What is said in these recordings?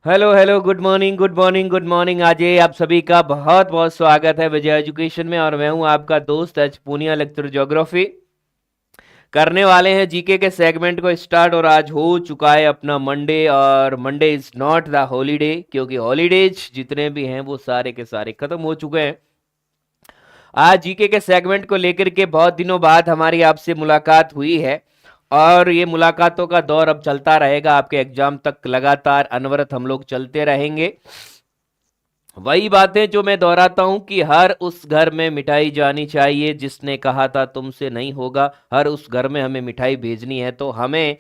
Hello hello, good morning good morning good morning. आज ये आप सभी का बहुत बहुत स्वागत है विजय एजुकेशन में। और मैं हूं आपका दोस्त एच पूनिया, लेक्चर ज्योग्राफी करने वाले हैं जीके के सेगमेंट को स्टार्ट। और आज हो चुका है अपना मंडे, और Monday is not the holiday, क्योंकि हॉलीडेज जितने भी हैं वो सारे के सारे खत्म हो चुके हैं। आज जीके के सेगमेंट को लेकर के बहुत दिनों बाद हमारी आपसे मुलाकात हुई है, और ये मुलाकातों का दौर अब चलता रहेगा आपके एग्जाम तक। लगातार अनवरत हम लोग चलते रहेंगे। वही बातें जो मैं दोहराता हूं कि हर उस घर में मिठाई जानी चाहिए जिसने कहा था तुमसे नहीं होगा। हर उस घर में हमें मिठाई भेजनी है, तो हमें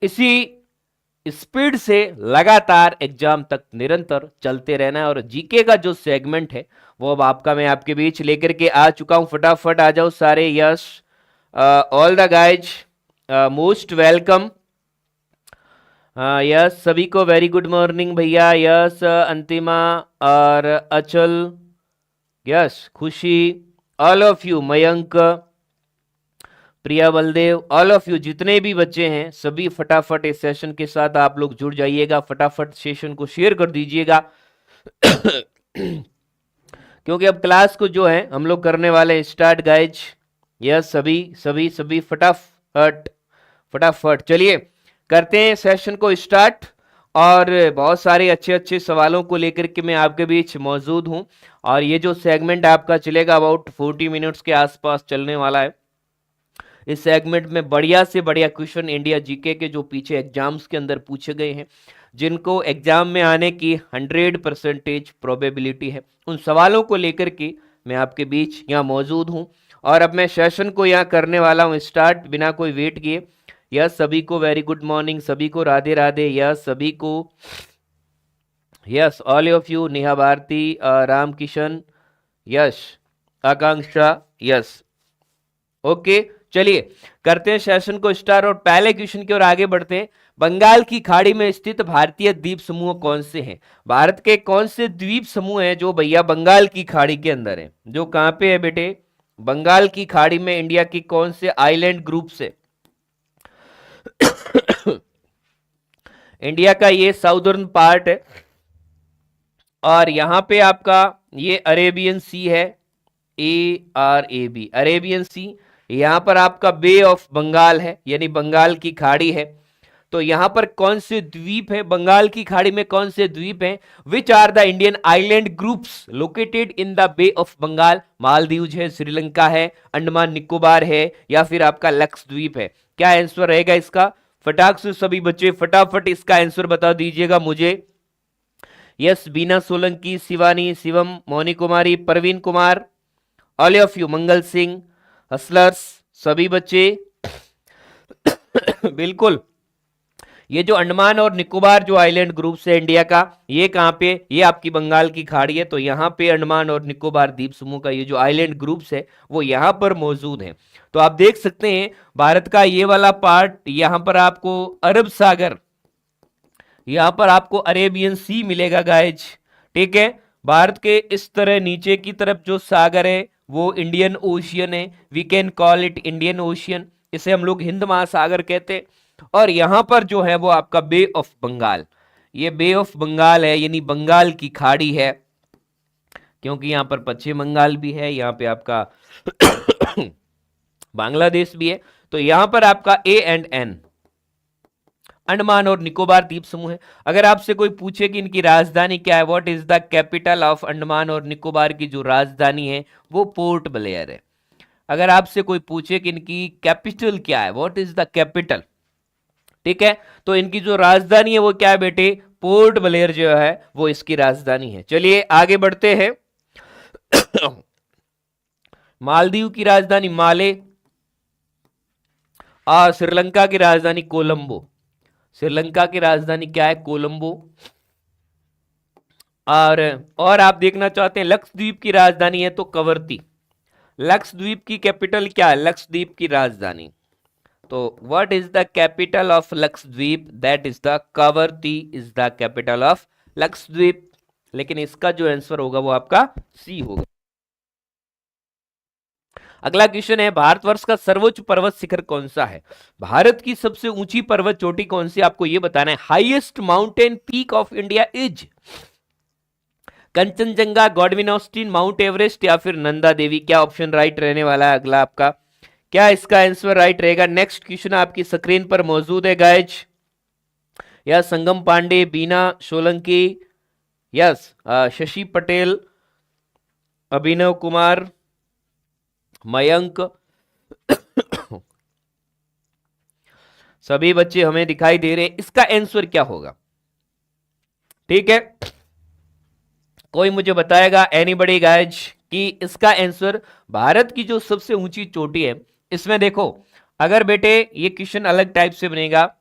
इसी स्पीड से लगातार एग्जाम तक निरंतर चलते रहना है। और जीके का जो सेगमेंट है वो अब आपका मैं आपके बीच लेकर के आ चुका हूं। फटाफट आ जाओ सारे। Yes, all the guys, most welcome. Yes, सभी को वेरी गुड मॉर्निंग भैया। यस, अंतिमा और अचल, यस, खुशी, all of you, Mayank, Priya, Baldev, all of you जितने भी बच्चे हैं सभी फटाफट इस सेशन के साथ आप लोग जुड़ जाइएगा। फटाफट सेशन को शेयर कर दीजिएगा क्योंकि अब क्लास को जो है हम लोग करने वाले हैं स्टार्ट गाइज। यस, सभी सभी सभी फटाफट फटाफट चलिए करते हैं सेशन को स्टार्ट। और बहुत सारे अच्छे अच्छे सवालों को लेकर के मैं आपके बीच मौजूद हूं। और ये जो सेगमेंट आपका चलेगा अबाउट 40 मिनट्स के आसपास चलने वाला है। इस सेगमेंट में बढ़िया से बढ़िया क्वेश्चन इंडिया जीके के जो पीछे एग्जाम्स के अंदर पूछे गए हैं, जिनको एग्जाम में आने की 100% प्रोबेबिलिटी है, उन सवालों को लेकर के मैं आपके बीच यहाँ मौजूद हूँ। और अब मैं सेशन को यहाँ करने वाला हूँ स्टार्ट बिना कोई वेट किए। यस, सभी को वेरी गुड मॉर्निंग, सभी को राधे राधे। यस, सभी को, yes, all of you, Neha Bharti, Ram Kishan, yes, Akanksha, yes, okay. चलिए करते हैं सेशन को स्टार्ट और पहले क्वेश्चन की ओर आगे बढ़ते हैं। बंगाल की खाड़ी में स्थित भारतीय द्वीप समूह कौन से हैं? भारत के कौन से द्वीप समूह हैं जो भैया बंगाल की खाड़ी के अंदर है? जो कहां पे है बेटे? बंगाल की खाड़ी में इंडिया की कौन से आइलैंड ग्रुप से? इंडिया का ये साउदर्न पार्ट है, और यहां पे आपका ये अरेबियन सी है, ARAB, अरेबियन सी। यहां पर आपका बे ऑफ बंगाल है, यानी बंगाल की खाड़ी है। तो यहां पर कौन से द्वीप है? बंगाल की खाड़ी में कौन से द्वीप हैं? Which are the Indian island groups located in the bay of Bengal? Maldives है, श्रीलंका है, अंडमान निकोबार है, या फिर आपका लक्षद्वीप है? क्या आंसर रहेगा इसका? फटाक से सभी बच्चे फटाफट इसका आंसर बता दीजिएगा मुझे। Yes, Bina Solanki, Shivani, Shivam, Moni Kumari, Parveen Kumar, all of you, Mangal Singh, hustlers, सभी बच्चे बिल्कुल। ये जो अंडमान और निकोबार जो आइलैंड ग्रुप है इंडिया का, ये कहां पे? ये आपकी बंगाल की खाड़ी है। तो यहां पे अंडमान और निकोबार द्वीप समूह का ये जो आइलैंड ग्रुप्स है वो यहां पर मौजूद है। तो आप देख सकते हैं भारत का ये वाला पार्ट, यहां पर आपको अरब सागर, यहां पर आपको अरेबियन सी मिलेगा गाइज। ठीक है, भारत के इस तरह नीचे की तरफ जो सागर है वो इंडियन ओशियन है। We can call it Indian Ocean, इसे हम लोग हिंद महासागर कहते हैं। और यहां पर जो है वो आपका बे ऑफ बंगाल, ये बे ऑफ बंगाल है, यानी बंगाल की खाड़ी है। क्योंकि यहां पर पश्चिम बंगाल भी है, यहां पे आपका बांग्लादेश भी है। तो यहां पर आपका ANN, अंडमान और निकोबार द्वीप समूह है। अगर आपसे कोई पूछे कि इनकी राजधानी क्या है, what is the capital of Andaman और निकोबार की जो राजधानी है वो पोर्ट ब्लेयर है। अगर आपसे कोई पूछे कि इनकी कैपिटल क्या है, व्हाट इज द कैपिटल, ठीक है, तो इनकी जो राजधानी है वो क्या है बेटे? पोर्ट ब्लेयर जो है वो इसकी राजधानी है। चलिए आगे बढ़ते हैं। मालदीव की राजधानी माले, और श्रीलंका की राजधानी कोलंबो। श्रीलंका की राजधानी क्या है? कोलंबो। और आप देखना चाहते हैं लक्षद्वीप की राजधानी है तो कवरती। लक्षद्वीप की कैपिटल क्या है? लक्षद्वीप की राजधानी, तो what is the capital of Lakshadweep? That is the Kavaratti is the capital of Lakshadweep. लेकिन इसका जो आंसर होगा वो आपका सी होगा। अगला क्वेश्चन है, भारतवर्ष का सर्वोच्च पर्वत शिखर कौन सा है? भारत की सबसे ऊंची पर्वत चोटी कौन सी, आपको यह बताना है। Highest mountain peak of India is Kanchenjunga, Godwin Austen, mount Everest या फिर नंदा देवी। क्या ऑप्शन राइट रहने वाला है अगला आपका? क्या इसका आंसर राइट रहेगा? नेक्स्ट क्वेश्चन आपकी स्क्रीन पर मौजूद है गाइज। या संगम पांडे, बीना सोलंकी, यस शशि पटेल, अभिनव कुमार, मयंक, सभी बच्चे हमें दिखाई दे रहे हैं। इसका आंसर क्या होगा? ठीक है, कोई मुझे बताएगा, एनीबडी गाइज, कि इसका आंसर भारत की जो सबसे ऊंची चोटी है, इसमें देखो अगर बेटे ये क्वेश्चन अलग टाइप से बनेगा,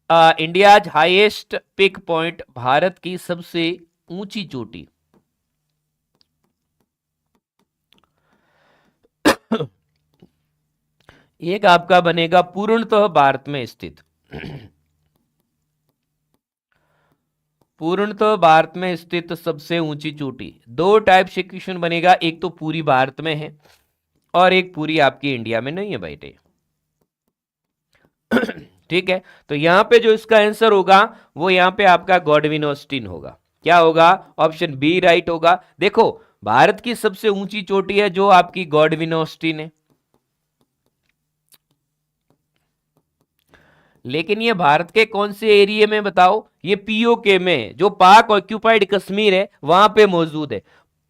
इंडियाज हाईएस्ट पिक पॉइंट, भारत की सबसे ऊंची चोटी। एक आपका बनेगा पूर्णतः भारत में स्थित, पूर्णतः भारत में स्थित सबसे ऊंची चोटी। दो टाइप से क्वेश्चन बनेगा, एक तो पूरी भारत में है और एक पूरी आपकी इंडिया में नहीं है बेटे। ठीक है, तो यहां पे जो इसका आंसर होगा वो यहां पे आपका गॉडविन ऑस्टिन होगा। क्या होगा? ऑप्शन बी राइट होगा। देखो भारत की सबसे ऊंची चोटी है जो आपकी गॉडविन ऑस्टिन है, लेकिन ये भारत के कौन से एरिया में बताओ? ये पीओके में, जो पाक ऑक्यूपाइड कश्मीर है वहां पे मौजूद है,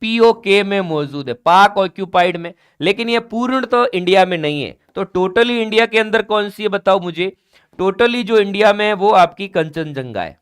पीओके में मौजूद है, पाक ऑक्यूपाइड में, लेकिन ये पूर्णतः तो इंडिया में नहीं है। तो टोटली इंडिया के अंदर कौन सी है बताओ मुझे? टोटली जो इंडिया में है वो आपकी कंचनजंगा है।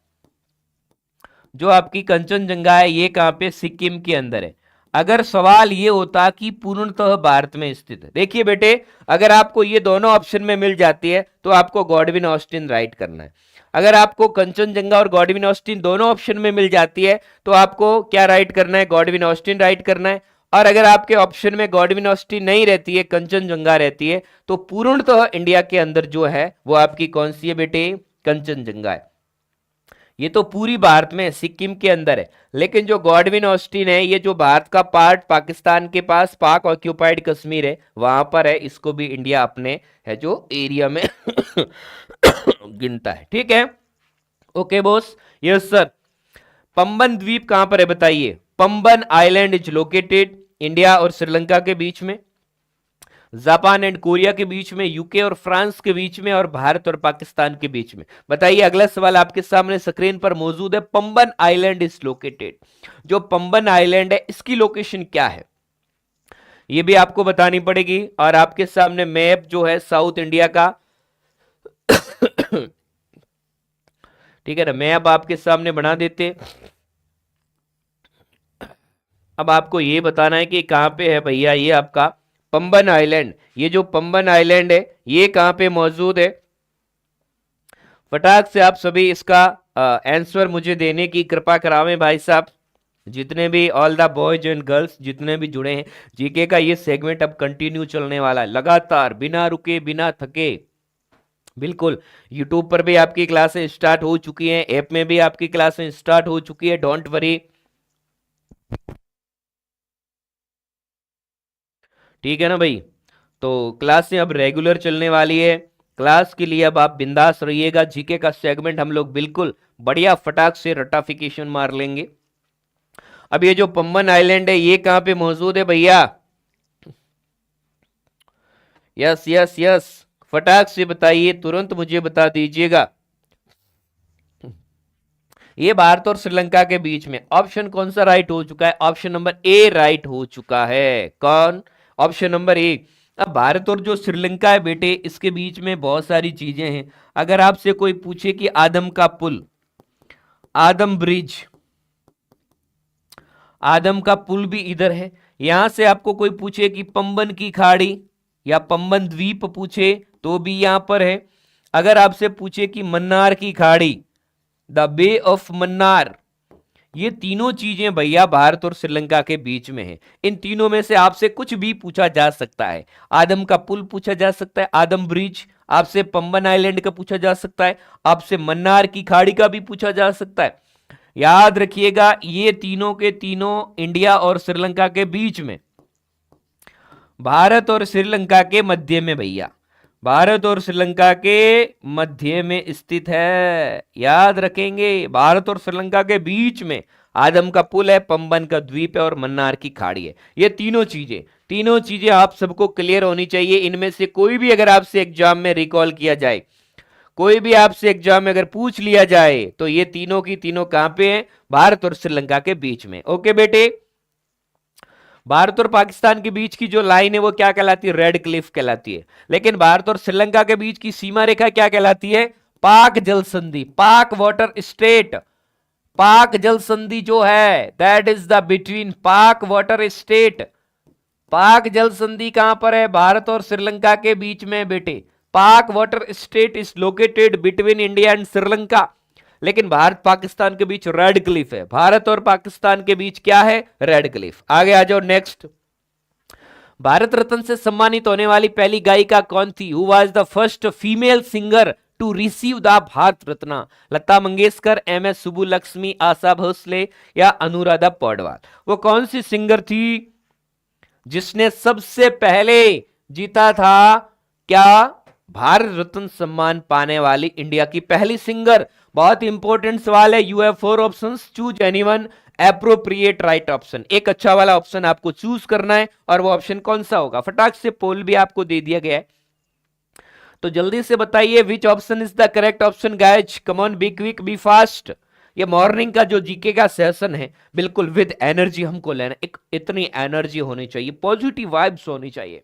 जो आपकी कंचनजंगा है ये कहां पे? सिक्किम के अंदर है। अगर सवाल ये होता कि पूर्णतः भारत में स्थित है, देखिए बेटे अगर आपको ये दोनों ऑप्शन में मिल जाती है तो आपको गॉडविन ऑस्टिन राइट करना है। अगर आपको कंचनजंगा और गॉडविन ऑस्टिन दोनों ऑप्शन में मिल जाती है तो आपको क्या राइट करना है? गॉडविन ऑस्टिन राइट करना है। और अगर आपके ऑप्शन में गॉडविन ऑस्टिन नहीं रहती है, कंचनजंगा रहती है, तो पूर्णतः इंडिया के अंदर जो है वो आपकी कौन सी है बेटे? कंचनजंगा है। ये तो पूरी भारत में सिक्किम के अंदर है, लेकिन जो गॉडविन ऑस्टिन है ये जो भारत का पार्ट पाकिस्तान के पास पाक ऑक्यूपाइड कश्मीर है वहां पर है। इसको भी इंडिया अपने है जो एरिया में गिनता है। ठीक है, okay boss, yes sir. Pamban द्वीप कहां पर है बताइए? Pamban island is located India और श्रीलंका के बीच में, जापान एंड कोरिया के बीच में, यूके और फ्रांस के बीच में, और भारत और पाकिस्तान के बीच में। बताइए, अगला सवाल आपके सामने स्क्रीन पर मौजूद है। पंबन आइलैंड इज लोकेटेड, जो पंबन आइलैंड है इसकी लोकेशन क्या है ये भी आपको बतानी पड़ेगी। और आपके सामने मैप जो है साउथ इंडिया का ठीक है ना, मैप आपके सामने बना देते। अब आपको ये बताना है कि कहां पे है भैया ये आपका पंबन आइलैंड। ये जो पंबन आइलैंड है ये कहां पे मौजूद है? फटाक से आप सभी इसका आंसर मुझे देने की कृपा करावें भाई साहब। जितने भी all the boys and girls जितने भी जुड़े हैं, जीके का ये सेगमेंट अब कंटिन्यू चलने वाला है लगातार, बिना रुके बिना थके। बिल्कुल, यूट्यूब पर भी आपकी क्लासें स्टार्ट हो चुकी हैं, ऐप में भी आपकी क्लासें स्टार्ट हो चुकी है, डोंट वरी। ठीक है ना भाई, तो क्लासें अब रेगुलर चलने वाली है। क्लास के लिए अब आप बिंदास रहिएगा। जीके का सेगमेंट हम लोग बिल्कुल बढ़िया फटाक से रटाफिकेशन मार लेंगे। अब ये जो पंबन आइलैंड है ये कहां पे मौजूद है भैया? यस यस यस, फटाक से बताइए, तुरंत मुझे बता दीजिएगा। ये भारत और श्रीलंका के बीच में। ऑप्शन कौन सा राइट हो चुका है? ऑप्शन नंबर ए राइट हो चुका है। कौन? Option number A. अब भारत और जो श्रीलंका है बेटे इसके बीच में बहुत सारी चीजें हैं। अगर आपसे कोई पूछे कि आदम का पुल, आदम ब्रिज, आदम का पुल भी इधर है। यहां से आपको कोई पूछे कि पंबन की खाड़ी या पंबन द्वीप पूछे तो भी यहां पर है। अगर आपसे पूछे कि मन्नार की खाड़ी, द बे ऑफ मन्नार, ये तीनों चीजें भैया भारत और श्रीलंका के बीच में है। इन तीनों में से आपसे कुछ भी पूछा जा सकता है। आदम का पुल पूछा जा सकता है, आदम ब्रिज, आपसे पंबन आइलैंड का पूछा जा सकता है, आपसे मन्नार की खाड़ी का भी पूछा जा सकता है। याद रखिएगा ये तीनों के तीनों इंडिया और श्रीलंका के बीच में, भारत और श्रीलंका के मध्य में भैया, भारत और श्रीलंका के मध्य में स्थित है, याद रखेंगे। भारत और श्रीलंका के बीच में आदम का पुल है, पंबन का द्वीप है और मन्नार की खाड़ी है। ये तीनों चीजें आप सबको क्लियर होनी चाहिए। इनमें से कोई भी अगर आपसे एग्जाम में रिकॉल किया जाए, कोई भी आपसे एग्जाम में अगर पूछ लिया जाए, तो ये तीनों की तीनों कहां पे हैं? भारत और श्रीलंका के बीच में। ओके बेटे, भारत और पाकिस्तान के बीच की जो लाइन है वो क्या कहलाती है? रेड क्लिफ कहलाती है। लेकिन भारत और श्रीलंका के बीच की सीमा रेखा क्या कहलाती है? पाक जल संधि, पाक वाटर स्टेट। पाक जल संधि जो है दैट इज द बिटवीन पाक वाटर स्टेट। पाक जल संधि कहां पर है? भारत और श्रीलंका के बीच में बेटे। पाक water state is located between India and Sri Lanka. लेकिन भारत पाकिस्तान के बीच रेड क्लिफ है। भारत और पाकिस्तान के बीच क्या है? Red Cliff. आगे आ जाओ नेक्स्ट। भारत रत्न से सम्मानित होने वाली पहली गायिका कौन थी? Who was the first female singer to receive the Bharat Ratna? Lata Mangeshkar, M S Subbulakshmi, Asha Bhosle या अनुराधा पौडवाल? वो कौन सी सिंगर थी जिसने सबसे पहले जीता था क्या भारत रत्न सम्मान पाने वाली इंडिया की पहली सिंगर? बहुत इंपॉर्टेंट सवाल है। You have 4 options, choose anyone, appropriate right option. एक अच्छा वाला ऑप्शन आपको चूज करना है और वो ऑप्शन कौन सा होगा? फटाक से पोल भी आपको दे दिया गया है, तो जल्दी से बताइए which option is the correct option guys. Come on, be quick, be fast. ये मॉर्निंग का जो जीके का सेशन है बिल्कुल विद एनर्जी हमको लेना। एक इतनी एनर्जी होनी चाहिए, पॉजिटिव वाइब्स होनी चाहिए,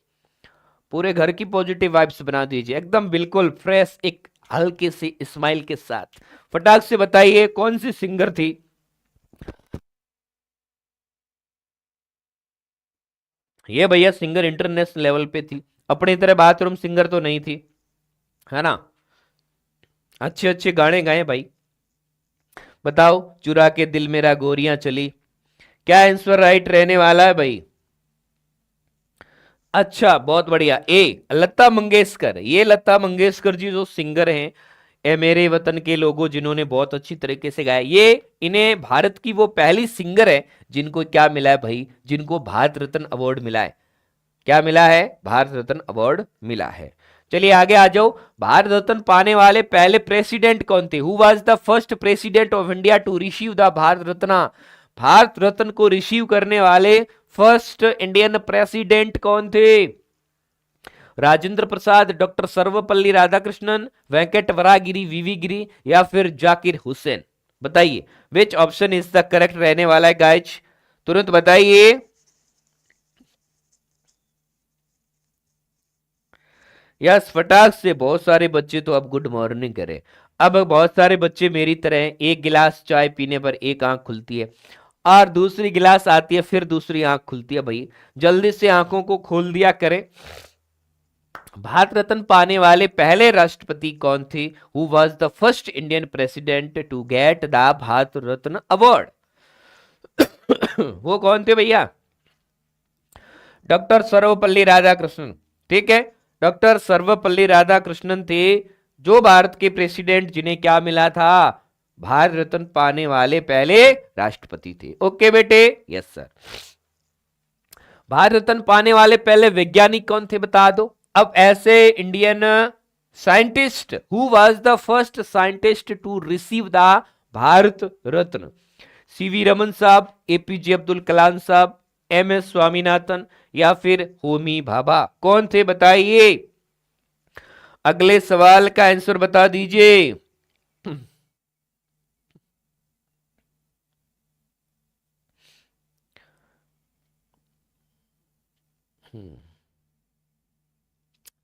पूरे घर की पॉजिटिव वाइब्स बना दीजिए एकदम बिल्कुल फ्रेश, एक हल्के से स्माइल के साथ। फटाक से बताइए कौन सी सिंगर थी? ये भैया सिंगर इंटरनेशनल लेवल पे थी, अपनी तरह बाथरूम सिंगर तो नहीं थी, है ना। अच्छे अच्छे गाने गाए भाई। बताओ, चुरा के दिल मेरा गोरियां चली, क्या आंसर राइट रहने वाला है भाई? अच्छा, बहुत बढ़िया। ए लता मंगेशकर। ये लता मंगेशकर जी जो सिंगर हैं, ए मेरे वतन के लोगों, जिन्होंने बहुत अच्छी तरीके से गाया, ये इन्हें भारत की वो पहली सिंगर है जिनको क्या मिला है भाई? जिनको भारत रत्न अवार्ड मिला है। क्या मिला है? भारत रत्न अवार्ड मिला है। चलिए आगे आ जाओ। भारत रत्न पाने वाले पहले प्रेसिडेंट कौन थे? Who was the first president of India to receive the Bharat Ratna? Bharat Ratna को रिसीव करने वाले फर्स्ट इंडियन प्रेसिडेंट कौन थे? राजेंद्र प्रसाद, डॉक्टर सर्वपल्ली राधाकृष्णन, वेंकट वरागिरी, वीवी गिरी या फिर जाकिर हुसैन? बताइए which option is the correct रहने वाला है गाइज, तुरंत बताइए। यस, फटाक से। बहुत सारे बच्चे तो अब गुड मॉर्निंग करें। अब बहुत सारे बच्चे मेरी तरह एक गिलास चाय पीने पर एक आंख खुलती है और दूसरी गिलास आती है फिर दूसरी आंख खुलती है। भाई जल्दी से आंखों को खोल दिया करें। भारत रत्न पाने वाले पहले राष्ट्रपति कौन थे? Who was the first Indian president to get the Bharat Ratna award? वो कौन थे भैया? डॉक्टर सर्वपल्ली राधाकृष्णन। ठीक है, डॉक्टर सर्वपल्ली राधाकृष्णन थे जो भारत के प्रेसिडेंट जिन्हें क्या मिला था? भारत रत्न पाने वाले पहले राष्ट्रपति थे। ओके बेटे, यस सर। भारत रत्न पाने वाले पहले वैज्ञानिक कौन थे बता दो। अब ऐसे Indian scientist, who was the first scientist to receive the Bharat Ratna? CV Raman साहब, एपीजे अब्दुल कलाम साहब, एम एस स्वामीनाथन या फिर होमी भाभा? कौन थे बताइए। अगले सवाल का आंसर बता दीजिए।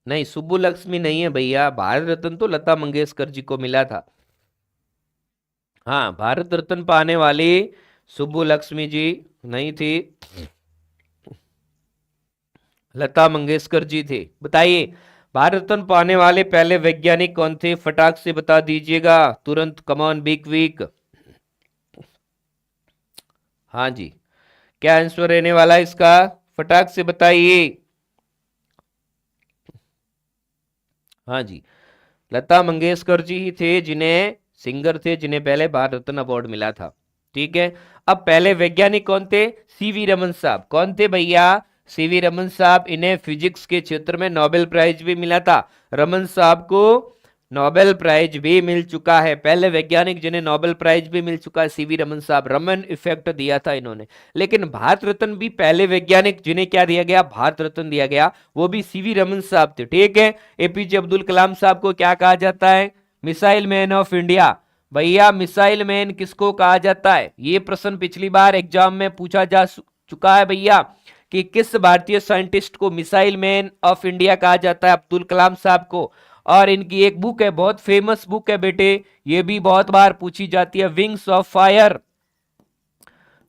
नहीं, सुब्बुलक्ष्मी नहीं है भैया। भारत रत्न तो लता मंगेशकर जी को मिला था। हाँ, भारत रत्न पाने वाली सुब्बुलक्ष्मी जी नहीं थी, लता मंगेशकर जी थे। बताइए भारत रत्न पाने वाले पहले वैज्ञानिक कौन थे? फटाक से बता दीजिएगा तुरंत, कमॉन बी क्विक। हाँ जी, क्या आंसर रहने वाला है इसका? फटाक से बताइए। हाँ जी, लता मंगेशकर जी ही थे जिन्हें, सिंगर थे जिन्हें पहले भारत रत्न अवार्ड मिला था। ठीक है, अब पहले वैज्ञानिक कौन थे? सीवी रमन साहब। कौन थे भैया? सीवी रमन साहब, इन्हें फिजिक्स के क्षेत्र में नोबेल प्राइज भी मिला था। रमन साहब को नोबेल प्राइज भी मिल चुका है, पहले वैज्ञानिक जिन्हें नोबेल प्राइज भी मिल चुका है सीवी रमन साहब। रमन इफेक्ट दिया था इन्होंने। लेकिन भारत रत्न भी पहले वैज्ञानिक जिन्हें क्या दिया गया, भारत रत्न दिया गया, वो भी सीवी रमन साहब थे। ठीक है। एपीजे अब्दुल कलाम साहब को क्या कहा जाता है, मिसाइल मैन ऑफ इंडिया। भैया मिसाइल मैन किसको कहा जाता है, ये प्रश्न पिछली बार एग्जाम में पूछा जा चुका है भैया, कि किस भारतीय साइंटिस्ट को मिसाइल मैन ऑफ इंडिया कहा जाता है, अब्दुल कलाम साहब को। और इनकी एक बुक है, बहुत फेमस बुक है बेटे, ये भी बहुत बार पूछी जाती है, wings of fire.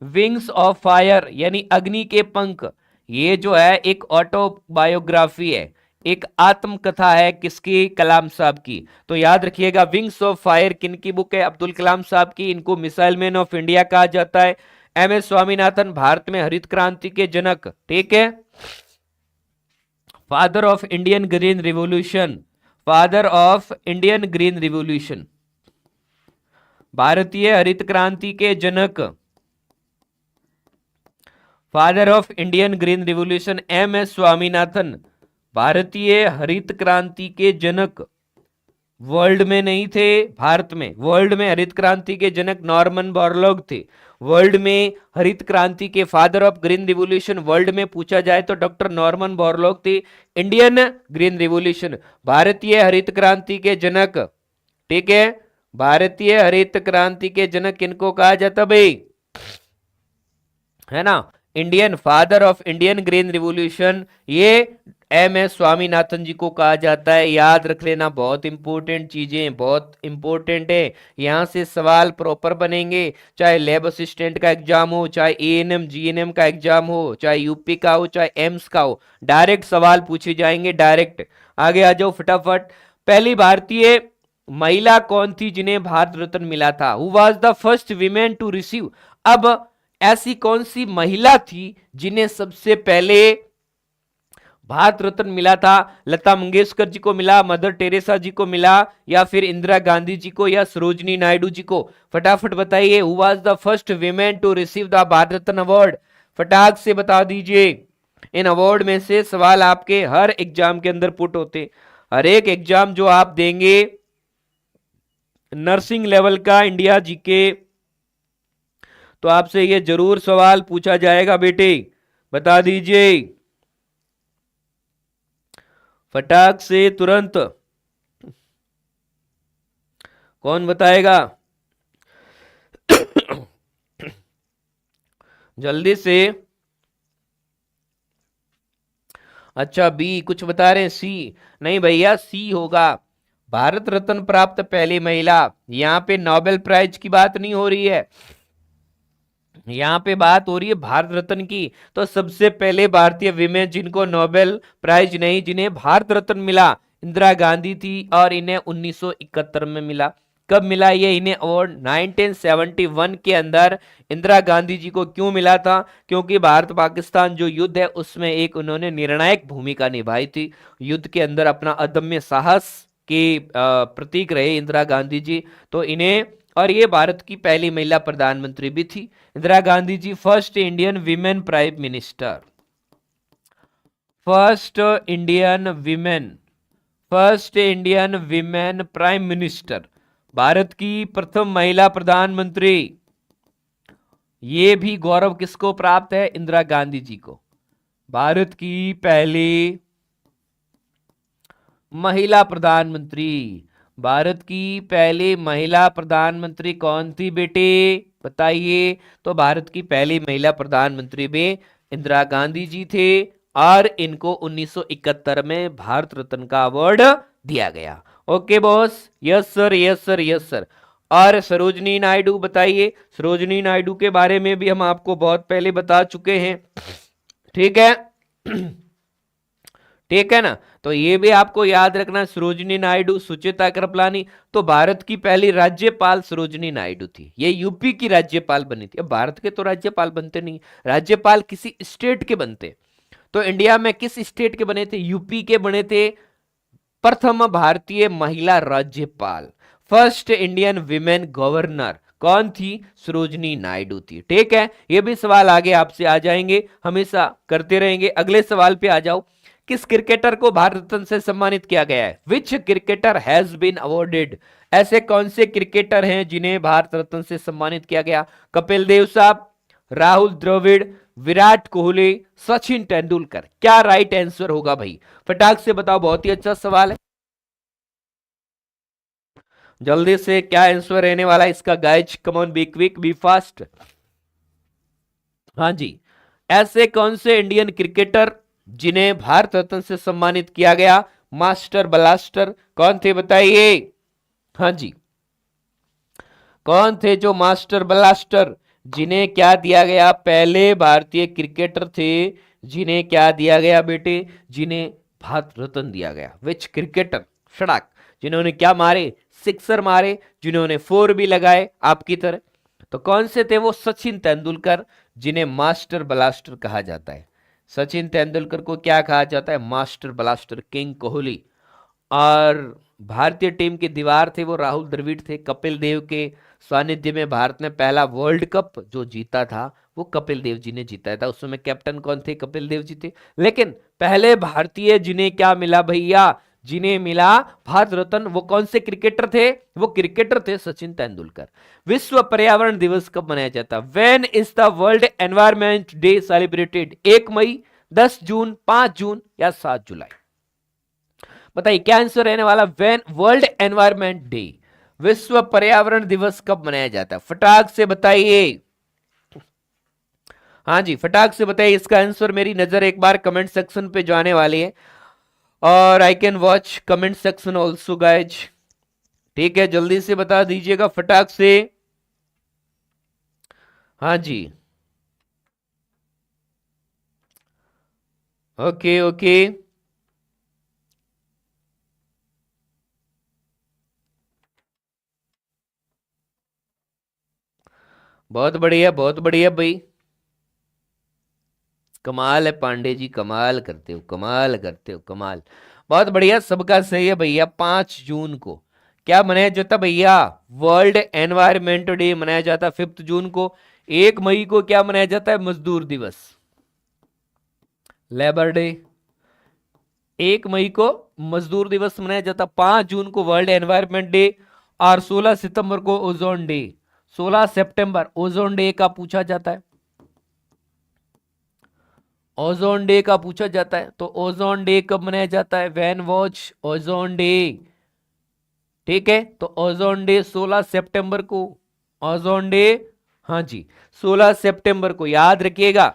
Wings of fire यानी अग्नि के पंख। ये जो है एक ऑटोबायोग्राफी है, एक आत्मकथा है, किसकी, कलाम साहब की। तो याद रखिएगा विंग्स ऑफ फायर किनकी बुक है, अब्दुल कलाम साहब की। इनको मिसाइल मैन ऑफ इंडिया कहा जाता है। एम एस स्वामीनाथन भारत में हरित क्रांति के जनक। ठीक है। Father of Indian green revolution, father of Indian green revolution, भारतीय हरित क्रांति के जनक, father of Indian green revolution M S Swaminathan, भारतीय हरित क्रांति के जनक। वर्ल्ड में नहीं थे, भारत में। वर्ल्ड में हरित क्रांति के जनक नॉर्मन बोरलॉग थे। वर्ल्ड में हरित क्रांति के father of green revolution world में पूछा जाए तो डॉक्टर नॉर्मन बोरलॉग थे। इंडियन ग्रीन रिवॉल्यूशन, भारतीय हरित क्रांति के जनक। ठीक है। भारतीय हरित क्रांति के जनक किनको कहा जाता भाई, है ना, Indian father of Indian green revolution, ये एम एस स्वामीनाथन जी को कहा जाता है। याद रख लेना, बहुत इंपॉर्टेंट चीजें, बहुत इंपॉर्टेंट है। यहां से सवाल प्रॉपर बनेंगे, चाहे लैब असिस्टेंट का एग्जाम हो, चाहे एएनएम जीएनएम का एग्जाम हो, चाहे यूपी का हो, चाहे एम्स का हो, डायरेक्ट सवाल पूछे जाएंगे, डायरेक्ट। आगे आ जाओ फटाफट। पहली भारतीय महिला कौन थी जिन्हें भारत रत्न मिला था, who was the first women to receive. अब ऐसी कौन सी महिला थी जिन्हें सबसे पहले भारत रत्न मिला था, लता मंगेशकर जी को मिला, मदर टेरेसा जी को मिला, या फिर इंदिरा गांधी जी को, या सरोजनी नायडू जी को, फटाफट बताइए। Who was the first women to receive the Bharat Ratna award, फटाक से बता दीजिए। इन अवार्ड में से सवाल आपके हर एग्जाम के अंदर पुट होते, हर एक एग्जाम जो आप देंगे नर्सिंग लेवल का इंडिया जीके, तो आपसे ये जरूर सवाल पूछा जाएगा बेटे, बता दीजिए फटाक से, तुरंत। कौन बताएगा जल्दी से। अच्छा बी कुछ बता रहे हैं, सी नहीं भैया, सी होगा। भारत रत्न प्राप्त पहली महिला, यहां पे नोबेल प्राइज की बात नहीं हो रही है, यहां पे बात हो रही है भारत रत्न की। तो सबसे पहले भारतीय विमेन जिनको नोबेल प्राइज नहीं, जिन्हें भारत रत्न मिला, इंदिरा गांधी थी, और इन्हें 1971 में मिला। कब मिला ये इन्हें अवार्ड, 1971 के अंदर इंदिरा गांधी जी को क्यों मिला था, क्योंकि भारत पाकिस्तान जो युद्ध है उसमें एक उन्होंने निर्णायक भूमिका निभाई थी। युद्ध के अंदर अपना अदम्य साहस के प्रतीक रहे इंदिरा गांधी जी, तो इन्हें, और ये भारत की पहली महिला प्रधानमंत्री भी थी Indira Gandhi ji, first Indian women prime minister, first Indian women prime minister, Bharat की प्रथम महिला प्रधानमंत्री। ये भी गौरव किसको प्राप्त है, इंदिरा गांधी जी को। भारत की पहली महिला प्रधानमंत्री, भारत की पहली महिला प्रधानमंत्री कौन थी बेटे, बताइए। तो भारत की पहली महिला प्रधानमंत्री भी इंदिरा गांधी जी थे, और इनको 1971 में भारत रत्न का अवार्ड दिया गया। Okay boss, yes sir, yes sir, yes sir. और सरोजनी नायडू बताइए, सरोजनी नायडू के बारे में भी हम आपको बहुत पहले बता चुके हैं, ठीक है ठीक है ना। तो ये भी आपको याद रखना, सरोजनी नायडू, सुचिता कृपलानी। तो भारत की पहली राज्यपाल सरोजनी नायडू थी, ये यूपी की राज्यपाल बनी थी। अब भारत के तो राज्यपाल बनते नहीं, राज्यपाल किसी स्टेट के बनते। तो इंडिया में किस स्टेट के बने थे, यूपी के बने थे प्रथम भारतीय महिला राज्यपाल, फर्स्ट इंडियन विमेन गवर्नर। कौन थी? सरोजनी नायडू थी। ठीक है, ये भी सवाल आगे आपसे आ जाएंगे, हमेशा करते रहेंगे। अगले सवाल पे आ जाओ। किस क्रिकेटर को भारत रत्न से सम्मानित किया गया है? Which cricketer has been awarded? ऐसे कौन से क्रिकेटर हैं जिन्हें भारत रत्न से सम्मानित किया गया? कपिल देव साहब, राहुल द्रविड़, विराट कोहली, सचिन तेंदुलकर। क्या राइट आंसर होगा भाई? फटाक से बताओ, बहुत ही अच्छा सवाल है। जल्दी से क्या आंसर रहने वाला है इसका guys? Come on, be quick, be fast. हाँ जी, ऐसे कौन से इंडियन क्रिकेटर जिन्हें भारत रत्न से सम्मानित किया गया? मास्टर ब्लास्टर कौन थे बताइए? हाँ जी, कौन थे जो मास्टर ब्लास्टर, जिन्हें क्या दिया गया? पहले भारतीय क्रिकेटर थे जिन्हें क्या दिया गया बेटे? जिन्हें भारत रत्न दिया गया। विच क्रिकेटर, सड़क, जिन्होंने क्या मारे? सिक्सर मारे, जिन्होंने फोर भी लगाए आपकी तरह। तो कौन से थे वो? सचिन तेंदुलकर, जिन्हें मास्टर ब्लास्टर कहा जाता है। सचिन तेंदुलकर को क्या कहा जाता है? Master blaster, king Kohli. और भारतीय टीम की दीवार थे वो राहुल द्रविड़ थे। कपिल देव के सानिध्य में भारत ने पहला वर्ल्ड कप जो जीता था वो कपिल देव जी ने जीता था। उस समय कैप्टन कौन थे? कपिल देव जी थे। लेकिन पहले भारतीय जिन्हें क्या मिला भैया? जिन्हें मिला भारत रत्न, वो कौन से क्रिकेटर थे? वो क्रिकेटर थे सचिन तेंदुलकर। विश्व पर्यावरण दिवस कब मनाया जाता है? When is the world environment day celebrated? 1 मई, 10 जून, 5 जून या 7 जुलाई? बताइए क्या आंसर रहने वाला? व्हेन वर्ल्ड एनवायरमेंट डे, विश्व पर्यावरण दिवस कब मनाया जाता है? फटाक से बताइए। हाँ जी, फटाक से बताइए इसका आंसर। मेरी नजर एक बार कमेंट सेक्शन पे जाने वाली है, और I can watch comment section also guys. ठीक है, जल्दी से बता दीजिएगा फटाक से। हाँ जी, ओके ओके, बहुत बढ़िया, बहुत बढ़िया भाई। कमाल है पांडे जी, कमाल करते हो, कमाल करते हो, कमाल। बहुत बढ़िया, सबका सही है भैया। 5 जून को क्या मनाया जाता भैया? वर्ल्ड एनवायरमेंट डे मनाया जाता 5 जून को। 1 मई को क्या मनाया जाता है? मजदूर दिवस, लेबर डे। 1 मई को मजदूर दिवस मनाया जाता, 5 जून को वर्ल्ड एनवायरमेंट डे, और 16 सितंबर को ओजोन डे। 16 सितंबर ओजोन डे का पूछा जाता है। ओजोन डे का पूछा जाता है, तो ओजोन डे कब मनाया जाता है? When watch ozone day? ठीक है, तो ओजोन डे 16 सितंबर को। ओजोन डे, हाँ जी, 16 सितंबर को, याद रखिएगा।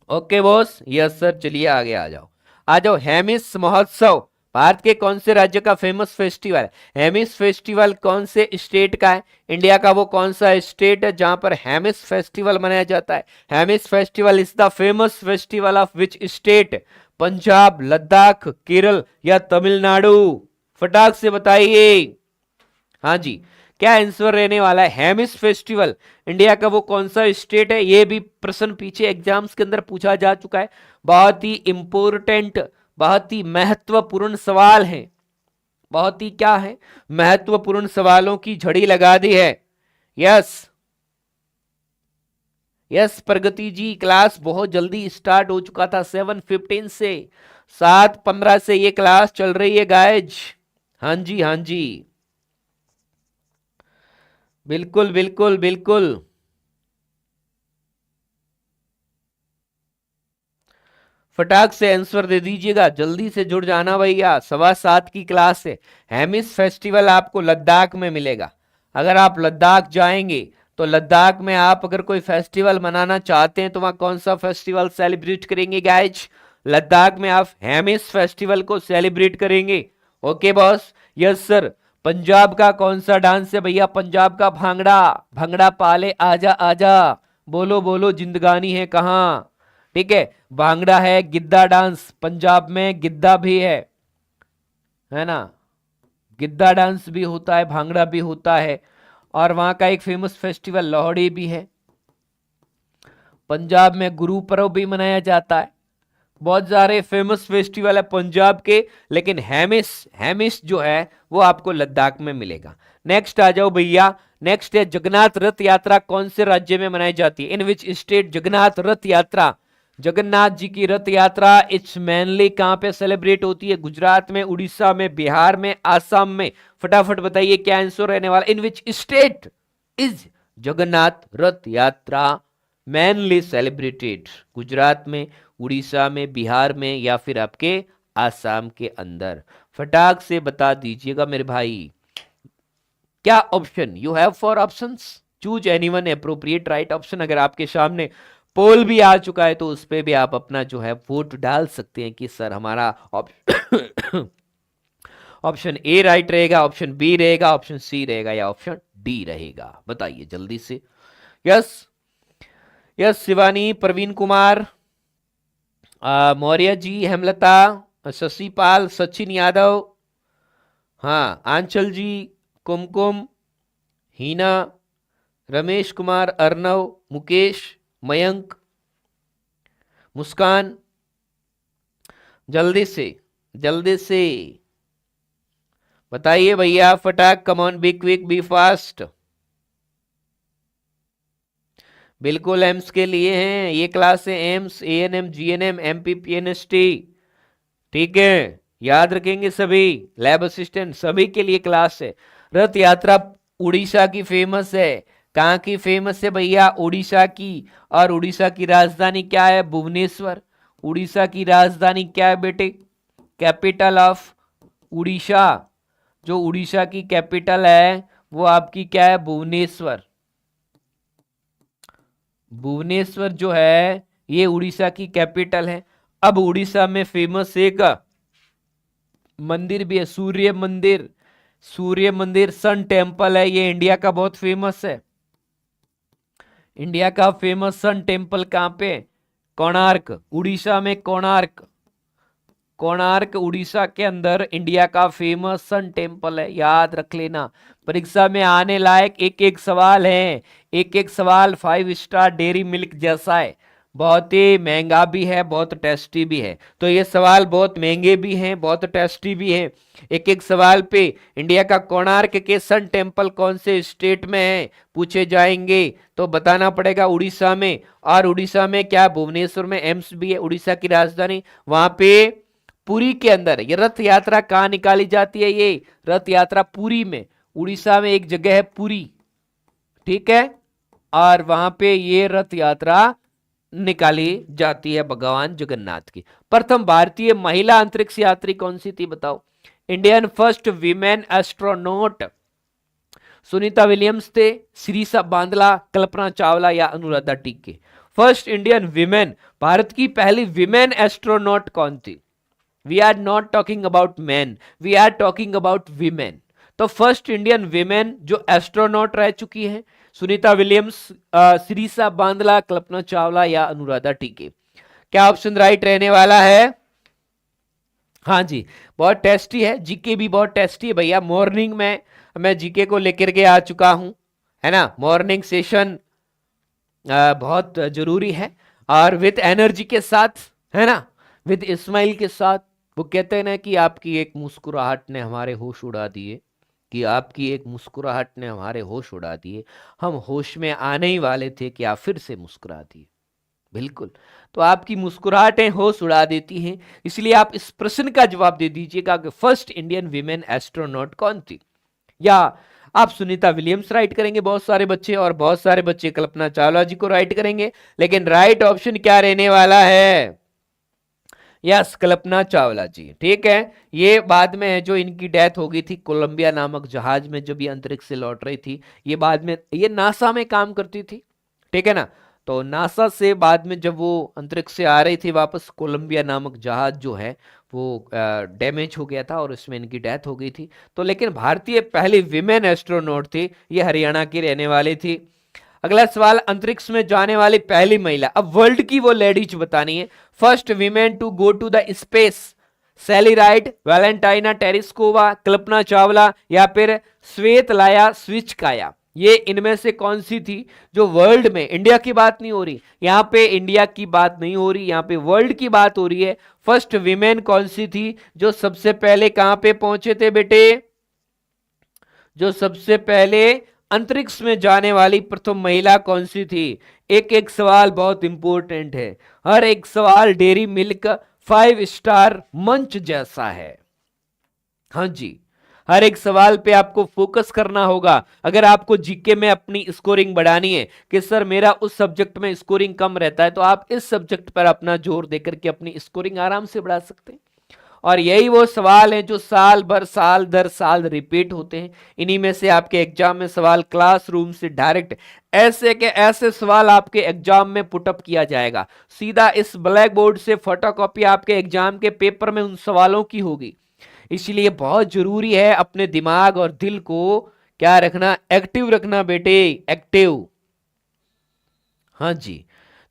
Okay boss, yes sir. चलिए आगे आ जाओ, आ जाओ। हेमिस महोत्सव भारत के कौन से राज्य का फेमस फेस्टिवल है? हेमिस फेस्टिवल कौन से स्टेट का है? इंडिया का वो कौन सा स्टेट है जहां पर हेमिस फेस्टिवल मनाया जाता है? Hemis festival is the famous festival of which state? Punjab, Ladakh, Kerala या तमिलनाडु? फटाक से बताइए। हाँ जी, क्या आंसर रहने वाला है? हेमिस फेस्टिवल इंडिया का वो कौन सा स्टेट है? ये भी प्रश्न पीछे एग्जाम्स के अंदर पूछा जा चुका है। बहुत ही इंपॉर्टेंट, बहुत ही महत्वपूर्ण सवाल है। बहुत ही क्या है? महत्वपूर्ण सवालों की झड़ी लगा दी है। यस यस प्रगति जी, क्लास बहुत जल्दी स्टार्ट हो चुका था। 7:15 से, 7:15 से ये क्लास चल रही है गाइज। हाँ जी, हाँ जी, बिल्कुल बिल्कुल बिल्कुल। फटाक से आंसर दे दीजिएगा, जल्दी से जुड़ जाना भैया। 7:15 की क्लास है। हेमिस फेस्टिवल आपको लद्दाख में मिलेगा। अगर आप लद्दाख जाएंगे तो लद्दाख में आप अगर कोई फेस्टिवल मनाना चाहते हैं तो वहां कौन सा फेस्टिवल सेलिब्रेट करेंगे गाइज? लद्दाख में आप हेमिस फेस्टिवल को सेलिब्रेट करेंगे। Okay boss, yes sir. Punjab का कौन सा डांस है भैया? पंजाब का भांगड़ा। भांगड़ा पाले आजा आजा, बोलो बोलो जिंदगानी है कहाँ? ठीक है, भांगड़ा है, गिद्दा डांस, पंजाब में गिद्दा भी है ना? गिद्दा डांस भी होता है, भांगड़ा भी होता है। और वहां का एक फेमस फेस्टिवल लोहड़ी भी है। पंजाब में गुरु पर्व भी मनाया जाता है। बहुत सारे फेमस फेस्टिवल है पंजाब के, लेकिन हेमिस जो है वो आपको लद्दाख में मिलेगा। नेक्स्ट आ जाओ भैया, नेक्स्ट है जगन्नाथ रथ यात्रा कौन से राज्य में मनाई जाती है? इन विच स्टेट जगन्नाथ रथ यात्रा, जगन्नाथ जी की रथ यात्रा इट्स मेनली कहां पे सेलिब्रेट होती है? गुजरात में, उड़ीसा में, बिहार में, आसाम में। फटाफट बताइए क्या आंसर रहने वाला? इन विच स्टेट इज जगन्नाथ रथ यात्रा मेनली सेलिब्रेटेड? गुजरात में, उड़ीसा में, बिहार में, या फिर आपके आसाम के अंदर? फटाक से बता दीजिएगा मेरे भाई। क्या option you have for options? Choose anyone appropriate right option. अगर आपके सामने पोल भी आ चुका है तो उस पे भी आप अपना जो है वोट डाल सकते हैं कि सर हमारा ऑप्शन ए राइट रहेगा, ऑप्शन बी रहेगा, ऑप्शन सी रहेगा, या ऑप्शन डी रहेगा। बताइए जल्दी से। यस यस शिवानी, प्रवीण कुमार, मौर्य जी, हेमलता, शशिपाल, सचिन यादव, हाँ आंचल जी, कुमकुम, हीना, रमेश कुमार, अर्नव, मुकेश, मयंक, मुस्कान, जल्दी से बताइए भैया फटाक। Come on, be quick, be fast. बिल्कुल एम्स के लिए हैं ये क्लास है, एम्स, एएनएम, जीएनएम, एमपीपीएनएसटी, ठीक है, याद रखेंगे सभी। लैब असिस्टेंट सभी के लिए क्लास है। रथ यात्रा उड़ीसा की फेमस है। कहाँ की फेमस है भैया? उड़ीसा की। और उड़ीसा की राजधानी क्या है? भुवनेश्वर। उड़ीसा की राजधानी क्या है बेटे? कैपिटल ऑफ उड़ीसा, जो उड़ीसा की कैपिटल है वो आपकी क्या है? भुवनेश्वर। भुवनेश्वर जो है ये उड़ीसा की कैपिटल है। अब उड़ीसा में फेमस एक मंदिर भी है, सूर्य मंदिर। सूर्य मंदिर सन टेम्पल है, ये इंडिया का बहुत फेमस है। इंडिया का फेमस सन टेम्पल कहां पे? कोणार्क, उड़ीसा में कोणार्क। कोणार्क उड़ीसा के अंदर इंडिया का फेमस सन टेम्पल है, याद रख लेना। परीक्षा में आने लायक एक एक सवाल है, एक एक सवाल 5 स्टार डेयरी मिल्क जैसा है। बहुत ही महंगा भी है, बहुत टेस्टी भी है। तो ये सवाल बहुत महंगे भी हैं, बहुत टेस्टी भी हैं। एक एक सवाल पे इंडिया का कोणार्क के सन टेम्पल कौन से स्टेट में है पूछे जाएंगे तो बताना पड़ेगा उड़ीसा में। और उड़ीसा में क्या? भुवनेश्वर में एम्स भी है, उड़ीसा की राजधानी। वहां पे पुरी के अंदर ये रथ यात्रा कहाँ निकाली जाती है? ये रथ यात्रा पुरी में, उड़ीसा में एक जगह है पुरी, ठीक है। और वहां पे ये रथ यात्रा निकाली जाती है भगवान जगन्नाथ की। प्रथम भारतीय महिला अंतरिक्ष यात्री कौन सी थी बताओ? Indian first women astronaut Sunita Williams थे, श्रीसा बांदला, कल्पना चावला, या अनुराधा टिक्के? फर्स्ट इंडियन वीमेन, भारत की पहली वीमेन एस्ट्रोनॉट कौन थी? We are not talking about man, we are talking about women. तो फर्स्ट इंडियन वीमेन जो एस्ट्रोनॉट रह चुकी है, सुनीता विलियम्स, श्रीसा बांदला, कल्पना चावला, या अनुराधा टिक्के? क्या ऑप्शन राइट रहने वाला है? हाँ जी, बहुत टेस्टी है, जीके भी बहुत टेस्टी है भैया। मॉर्निंग में मैं जीके को लेकर के आ चुका हूं, है ना। मॉर्निंग सेशन बहुत जरूरी है, और विद एनर्जी के साथ, है ना, विद स्माइल के साथ। वो कहते हैं ना कि आपकी एक मुस्कुराहट ने हमारे होश उड़ा दिए, कि आपकी एक मुस्कुराहट ने हमारे होश उड़ा दिए। हम होश में आने ही वाले थे कि आप फिर से मुस्कुरा दिए। बिल्कुल, तो आपकी मुस्कुराहटें होश उड़ा देती हैं। इसलिए आप इस प्रश्न का जवाब दे दीजिएगा कि फर्स्ट इंडियन वीमेन एस्ट्रोनॉट कौन थी? या आप सुनीता विलियम्स राइट करेंगे बहुत सारे बच्चे, और बहुत सारे बच्चे कल्पना चावला जी को राइट करेंगे। लेकिन राइट ऑप्शन क्या रहने वाला है? यस, कल्पना चावला जी, ठीक है। ये बाद में है, जो इनकी डेथ हो गई थी कोलंबिया नामक जहाज में जब ये अंतरिक्ष से लौट रही थी। ये बाद में, ये नासा में काम करती थी, ठीक है ना। तो नासा से बाद में जब वो अंतरिक्ष से आ रही थी वापस, कोलंबिया नामक जहाज जो है वो डैमेज हो गया था और इसमें इनकी डेथ हो गई थी। तो लेकिन भारतीय पहली विमेन एस्ट्रोनॉट थी, ये हरियाणा की रहने वाली थी। अगला सवाल, अंतरिक्ष में जाने वाली पहली महिला, अब वर्ल्ड की वो लेडीज बतानी है। First women to go to the space, Sally Ride, Valentina Tereshkova, Kalpana Chawla, या फिर श्वेतलाया स्विचकाया? ये इनमें से कौन सी थी जो वर्ल्ड में, इंडिया की बात नहीं हो रही यहां पे, इंडिया की बात नहीं हो रही यहां पे, वर्ल्ड की बात हो रही है। फर्स्ट विमेन कौन सी थी जो सबसे पहले कहां पे पहुंचे थे बेटे, जो सबसे पहले अंतरिक्ष में जाने वाली प्रथम महिला कौन सी थी? एक एक सवाल बहुत इंपॉर्टेंट है, हर एक सवाल डेयरी मिल्क 5 स्टार मंच जैसा है। हाँ जी, हर एक सवाल पे आपको फोकस करना होगा। अगर आपको जीके में अपनी स्कोरिंग बढ़ानी है कि सर मेरा उस सब्जेक्ट में स्कोरिंग कम रहता है, तो आप इस सब्जेक्ट पर अपना जोर देकर के अपनी स्कोरिंग आराम से बढ़ा सकते हैं। और यही वो सवाल हैं जो साल भर साल दर साल रिपीट होते हैं। इन्हीं में से आपके एग्जाम में सवाल क्लासरूम से डायरेक्ट ऐसे के ऐसे सवाल आपके एग्जाम में पुटअप किया जाएगा, सीधा इस ब्लैक बोर्ड से फोटोकॉपी आपके एग्जाम के पेपर में उन सवालों की होगी। इसलिए बहुत जरूरी है अपने दिमाग और दिल को क्या रखना, एक्टिव रखना बेटे, एक्टिव। हाँ जी,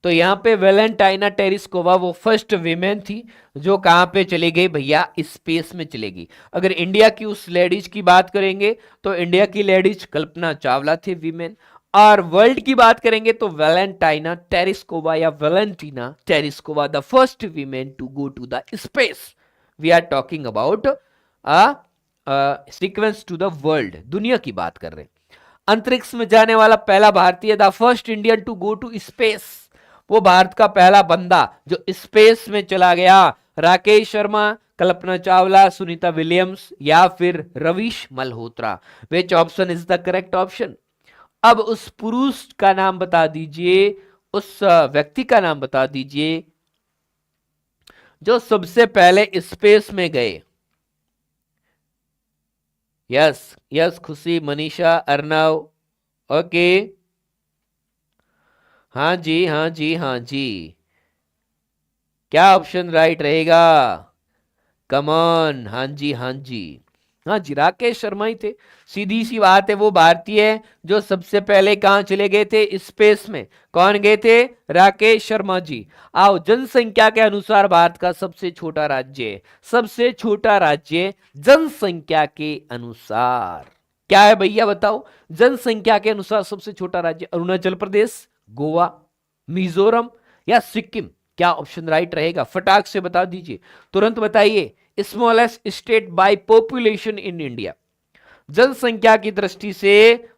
तो यहां पे वेलेंटाइना टेरिस्कोवा वो फर्स्ट वीमेन थी जो कहां पे चली गई भैया, स्पेस में चलेगी। अगर इंडिया की उस लेडीज की बात करेंगे तो इंडिया की लेडीज कल्पना चावला थी वीमेन, और वर्ल्ड की बात करेंगे तो वेलेंटाइना टेरिस्कोवा या Valentina Tereshkova the first women to go to the space. We are talking about sequence to the world, दुनिया की बात कर रहे हैं। अंतरिक्ष में जाने वाला पहला भारतीय, the first Indian to go to space, वो भारत का पहला बंदा जो स्पेस में चला गया, राकेश शर्मा, कल्पना चावला, सुनीता विलियम्स या फिर रवीश मल्होत्रा। विच option is the correct option? अब उस पुरुष का नाम बता दीजिए, उस व्यक्ति का नाम बता दीजिए जो सबसे पहले स्पेस में गए। यस यस, खुशी, मनीषा, अर्नव, ओके, हाँ जी हाँ जी हाँ जी, क्या ऑप्शन राइट रहेगा? कम ऑन, हाँ जी हाँ जी, हाँ जी, राकेश शर्मा ही थे। सीधी सी बात है, वो भारतीय है जो सबसे पहले कहां चले गए थे, स्पेस में। कौन गए थे? राकेश शर्मा जी। आओ, जनसंख्या के अनुसार भारत का सबसे छोटा राज्य है, सबसे छोटा राज्य जनसंख्या के अनुसार क्या है भैया बताओ? जनसंख्या के अनुसार सबसे छोटा राज्य अरुणाचल प्रदेश, गोवा, मिजोरम या सिक्किम? क्या ऑप्शन राइट रहेगा? फटाक से बता दीजिए, तुरंत बताइए। Smallest state by population in India, जनसंख्या की दृष्टि से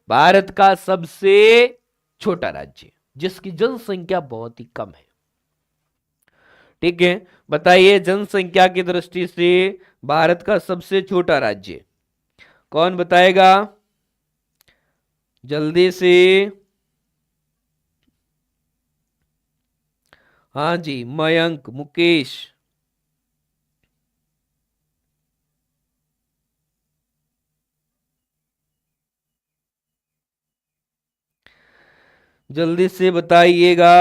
भारत का सबसे छोटा राज्य जिसकी जनसंख्या बहुत ही कम है। ठीक है, बताइए जनसंख्या की दृष्टि से भारत का सबसे छोटा राज्य कौन बताएगा जल्दी से? हाँ जी, मयंक, मुकेश, जल्दी से बताइएगा।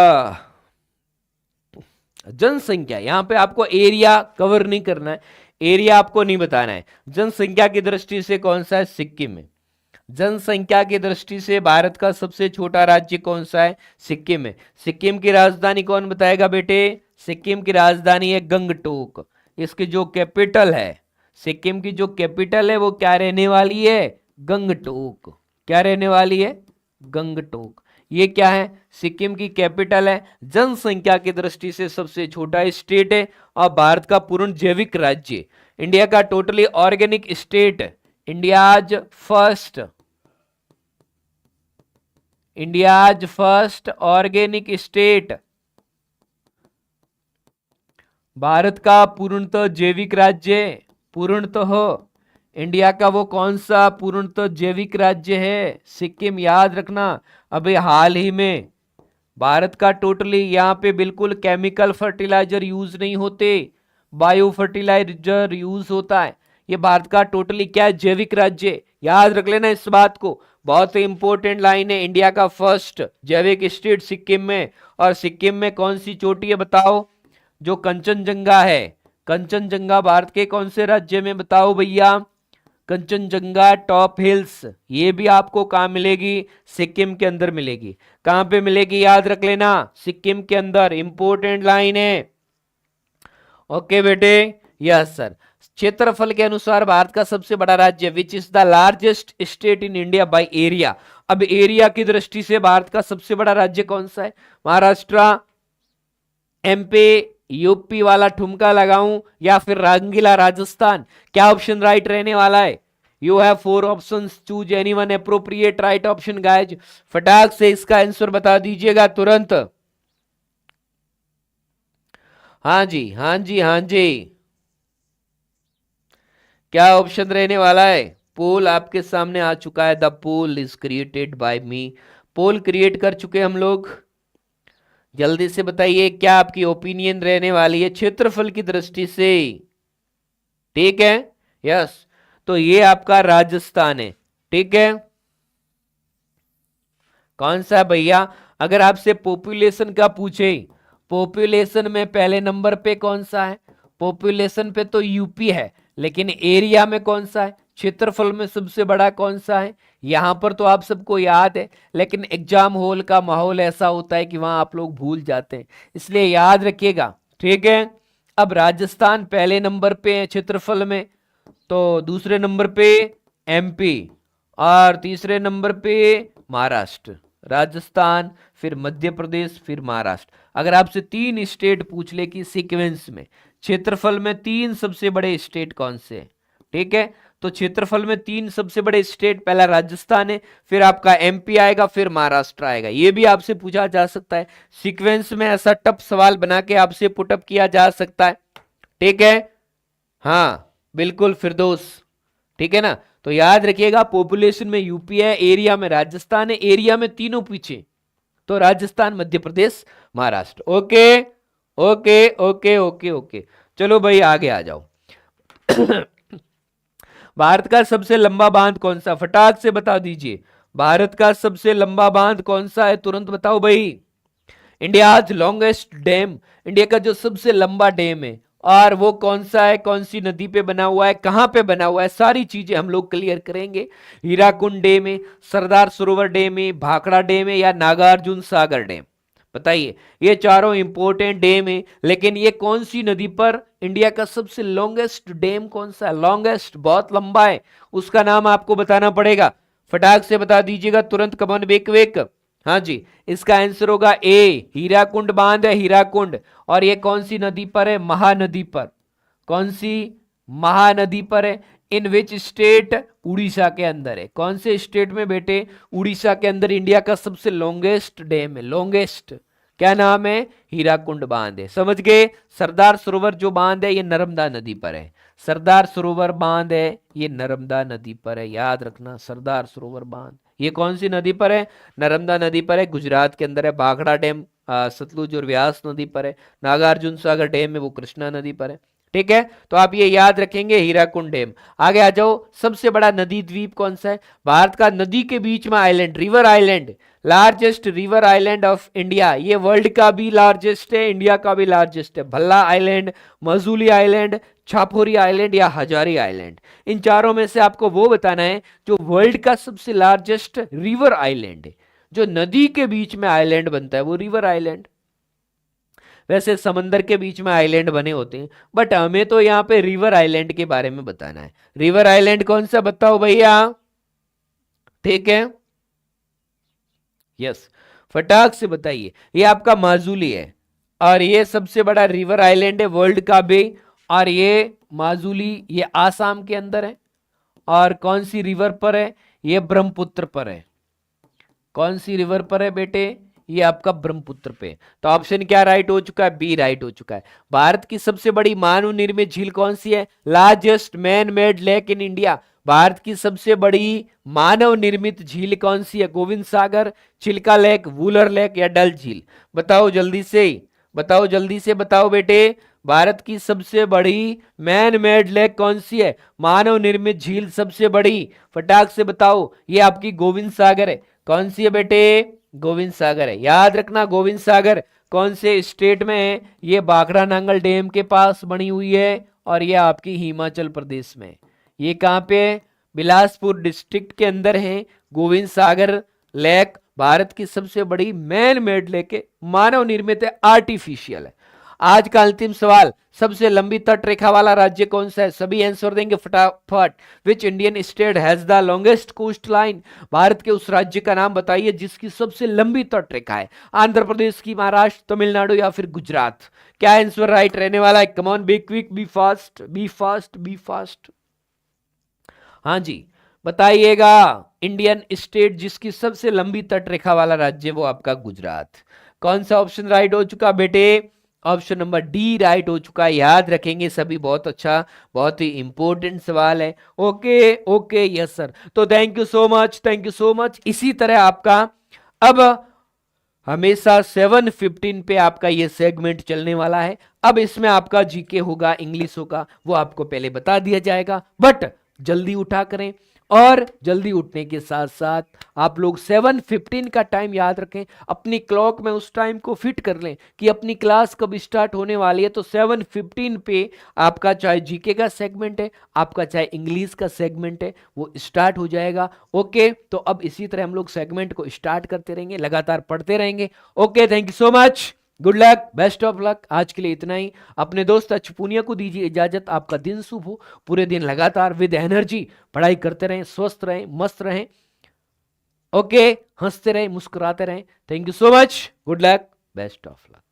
जनसंख्या, यहां पे आपको एरिया कवर नहीं करना है, एरिया आपको नहीं बताना है। जनसंख्या की दृष्टि से कौन सा है? सिक्किम है। जनसंख्या की दृष्टि से भारत का सबसे छोटा राज्य कौन सा है? सिक्किम है। सिक्किम की राजधानी कौन बताएगा बेटे? सिक्किम की राजधानी है गंगटोक। इसकी जो कैपिटल है, सिक्किम की जो कैपिटल है वो क्या रहने वाली है? गंगटोक। क्या रहने वाली है? गंगटोक। ये क्या है? सिक्किम की कैपिटल है, जनसंख्या की दृष्टि से सबसे छोटा स्टेट है और भारत का पूर्ण जैविक राज्य, इंडिया का totally organic state, India's first organic state, Bharat का पूर्णतः जैविक राज्य, पूर्णतः इंडिया का वो कौन सा पूर्णतः जैविक राज्य है? सिक्किम। याद रखना, अभी हाल ही में भारत का टोटली यहाँ पे बिल्कुल केमिकल फर्टिलाइजर यूज नहीं होते, बायो फर्टिलाइजर यूज होता है। ये भारत का टोटली क्या है? जैविक राज्य। याद रख लेना इस बात को, बहुत ही इंपॉर्टेंट लाइन है। इंडिया का फर्स्ट जैविक स्टेट सिक्किम में, और सिक्किम में कौन सी चोटी है बताओ? जो कंचनजंगा है, कंचनजंगा भारत के कौन से राज्य में बताओ भैया? कंचनजंगा टॉप हिल्स, ये भी आपको कहां मिलेगी? सिक्किम के अंदर मिलेगी। कहां पे मिलेगी? याद रख लेना, सिक्किम के अंदर। इंपॉर्टेंट लाइन है। ओके बेटे, यस सर। क्षेत्रफल के अनुसार भारत का सबसे बड़ा राज्य, which is the largest state in India by area. अब एरिया की दृष्टि से भारत का सबसे बड़ा राज्य कौन सा है? महाराष्ट्र, एमपी, यूपी वाला ठुमका लगाऊं या फिर रंगीला राजस्थान? क्या ऑप्शन राइट रहने वाला है? You have 4 options, choose anyone appropriate right option guys. फटाक से इसका आंसर बता दीजिएगा तुरंत। हाँ जी, हाँ जी, हाँ जी, क्या ऑप्शन रहने वाला है? पोल आपके सामने आ चुका है। The poll is created by me. Poll create कर चुके हम लोग। जल्दी से बताइए क्या आपकी ओपिनियन रहने वाली है क्षेत्रफल की दृष्टि से? ठीक है, यस, तो ये आपका राजस्थान है। ठीक है, कौन सा भैया? अगर आपसे पॉपुलेशन का पूछे, पॉपुलेशन में पहले नंबर पे कौन सा है? पॉपुलेशन पे तो यूपी है, लेकिन एरिया में कौन सा है? क्षेत्रफल में सबसे बड़ा कौन सा है? यहां पर तो आप सबको याद है, लेकिन एग्जाम हॉल का माहौल ऐसा होता है कि वहां आप लोग भूल जाते हैं, इसलिए याद रखिएगा। ठीक है, अब राजस्थान पहले नंबर पे है क्षेत्रफल में, तो दूसरे नंबर पे एमपी, और तीसरे नंबर पे महाराष्ट्र। राजस्थान, फिर मध्य प्रदेश, फिर महाराष्ट्र। अगर आपसे 3 स्टेट पूछ ले कि सीक्वेंस में क्षेत्रफल में 3 सबसे बड़े स्टेट कौन से हैं? ठीक है, तो क्षेत्रफल में 3 सबसे बड़े स्टेट, पहला राजस्थान है, फिर आपका एमपी आएगा, फिर महाराष्ट्र आएगा। ये भी आपसे पूछा जा सकता है सीक्वेंस में, ऐसा टफ सवाल बना के आपसे पुटअप किया जा सकता है। ठीक है, हाँ बिल्कुल फिरदौस। ठीक है ना, तो याद रखिएगा पॉपुलेशन में यूपी है, एरिया में राजस्थान है, एरिया में तीनों पीछे, तो Rajasthan, Madhya Pradesh, Maharashtra. Okay okay okay okay okay, चलो भाई आगे आ जाओ। भारत का सबसे लंबा बांध कौन सा? फटाक से बता दीजिए, भारत का सबसे लंबा बांध कौन सा है? तुरंत बताओ भाई। इंडियाज लॉन्गेस्ट डैम, इंडिया का जो सबसे लंबा डैम है, और वो कौन सा है? कौन सी नदी पे बना हुआ है? कहां पे बना हुआ है? सारी चीजें हम लोग क्लियर करेंगे। हीराकुंड डैम है, सरदार सरोवर डैम है, भाखड़ा डैम है, या नागार्जुन सागर डैम? बताइए, ये चारों इंपॉर्टेंट डैम है, लेकिन ये कौन सी नदी पर? इंडिया का सबसे लॉन्गेस्ट डैम कौन सा है? लॉन्गेस्ट, बहुत लंबा है, उसका नाम आपको बताना पड़ेगा। फटाक से बता दीजिएगा तुरंत, कमन वेक वेक। हाँ जी, इसका आंसर होगा ए, हीराकुंड बांध है, हीराकुंड। और ये कौन सी नदी पर है? महानदी पर। कौन सी? महानदी पर है। इन विच स्टेट? उड़ीसा के अंदर है। कौन से स्टेट में बेटे? उड़ीसा के अंदर इंडिया का सबसे लॉन्गेस्ट डैम है, लॉन्गेस्ट। क्या नाम है? हीराकुंड बांध है। समझ गए? सरदार सरोवर जो बांध है ये नर्मदा नदी पर है। सरदार सरोवर बांध है ये नर्मदा नदी पर है, याद रखना। सरदार सरोवर बांध ये कौन सी नदी पर है? नर्मदा नदी पर है, गुजरात के अंदर है। भाखड़ा डैम सतलुज और व्यास नदी पर है। नागार्जुन सागर डैम है वो कृष्णा नदी पर है। ठीक है, तो आप ये याद रखेंगे, हीराकुंड डैम। आगे आ जाओ, सबसे बड़ा नदी द्वीप कौन सा है? भारत का नदी के बीच में island, river island, largest river island of India. ये वर्ल्ड का भी लार्जेस्ट है, इंडिया का भी लार्जेस्ट है। Bhalla island, Majuli island, Chapori island या हजारी आइलैंड, इन चारों में से आपको वो बताना है जो वर्ल्ड का सबसे लार्जेस्ट रिवर आइलैंड है। जो नदी के बीच में आइलैंड बनता है वो रिवर आइलैंड। वैसे समंदर के बीच में आइलैंड बने होते हैं, बट हमें तो यहाँ पे रिवर आइलैंड के बारे में बताना है। रिवर आइलैंड कौन सा बताओ भैया? ठीक है, यस, फटाक से बताइए। ये आपका माजुली है, और ये सबसे बड़ा रिवर आइलैंड है वर्ल्ड का भी। और ये माजुली ये आसाम के अंदर है। और कौन सी रिवर पर है? ये ब्रह्मपुत्र पर है। कौन सी रिवर पर है बेटे? ये आपका ब्रह्मपुत्र पे। तो ऑप्शन क्या राइट हो चुका है? बी राइट हो चुका है। भारत की सबसे बड़ी मानव निर्मित झील कौन सी है? Largest man made lake in India. Bharat की सबसे बड़ी मानव निर्मित झील कौन सी है? गोविंद सागर, चिल्का लेक, वुलर लेक या डल झील? बताओ जल्दी से, बताओ जल्दी से, बताओ बेटे। भारत की सबसे बड़ी मैन मेड लेक कौन सी है? मानव निर्मित झील सबसे बड़ी, फटाक से बताओ। ये आपकी गोविंद सागर है। कौन सी है बेटे? गोविंद सागर है। याद रखना, गोविंद सागर कौन से स्टेट में है? ये बाखड़ा नांगल डैम के पास बनी हुई है, और ये आपकी हिमाचल प्रदेश में। ये कहाँ पे है? बिलासपुर डिस्ट्रिक्ट के अंदर है गोविंद सागर लेक। भारत की सबसे बड़ी मैन मेड लेक है, मानव निर्मित है, आर्टिफिशियल है। आज का अंतिम सवाल, सबसे लंबी तट रेखा वाला राज्य कौन सा है? सभी आंसर देंगे फटाफट। Which Indian state has the longest coastline? Bharat के उस राज्य का नाम बताइए जिसकी सबसे लंबी तट रेखा है। आंध्र प्रदेश की, महाराष्ट्र, तमिलनाडु या फिर गुजरात? क्या आंसर राइट रहने वाला है? Come on, be quick, be fast, be fast, be fast. हाँ जी, बताइएगा। इंडियन स्टेट जिसकी सबसे लंबी तट रेखा वाला राज्य वो आपका गुजरात। कौन सा ऑप्शन राइट हो चुका बेटे? ऑप्शन नंबर डी राइट हो चुका है। याद रखेंगे सभी, बहुत अच्छा, बहुत ही इंपॉर्टेंट सवाल है। Okay okay, yes sir. तो thank you so much, thank you so much. इसी तरह आपका अब हमेशा 7:15 पे आपका ये सेगमेंट चलने वाला है। अब इसमें आपका जीके होगा, इंग्लिश होगा, वो आपको पहले बता दिया जाएगा, बट जल्दी उठा करें। और जल्दी उठने के साथ साथ आप लोग 7:15 का टाइम याद रखें, अपनी क्लॉक में उस टाइम को फिट कर लें कि अपनी क्लास कब स्टार्ट होने वाली है। तो 7:15 पे आपका चाहे जीके का सेगमेंट है, आपका चाहे इंग्लिश का सेगमेंट है, वो स्टार्ट हो जाएगा। ओके, तो अब इसी तरह हम लोग सेगमेंट को स्टार्ट करते रहेंगे, लगातार पढ़ते रहेंगे। Okay, thank you so much, good luck, best of luck. आज के लिए इतना ही। अपने दोस्त अच्युत पूनिया को दीजिए इजाजत। आपका दिन शुभ हो, पूरे दिन लगातार विद एनर्जी पढ़ाई करते रहें, स्वस्थ रहें, मस्त रहें। ओके, हंसते रहें, मुस्कुराते रहें। Thank you so much, good luck, best of luck.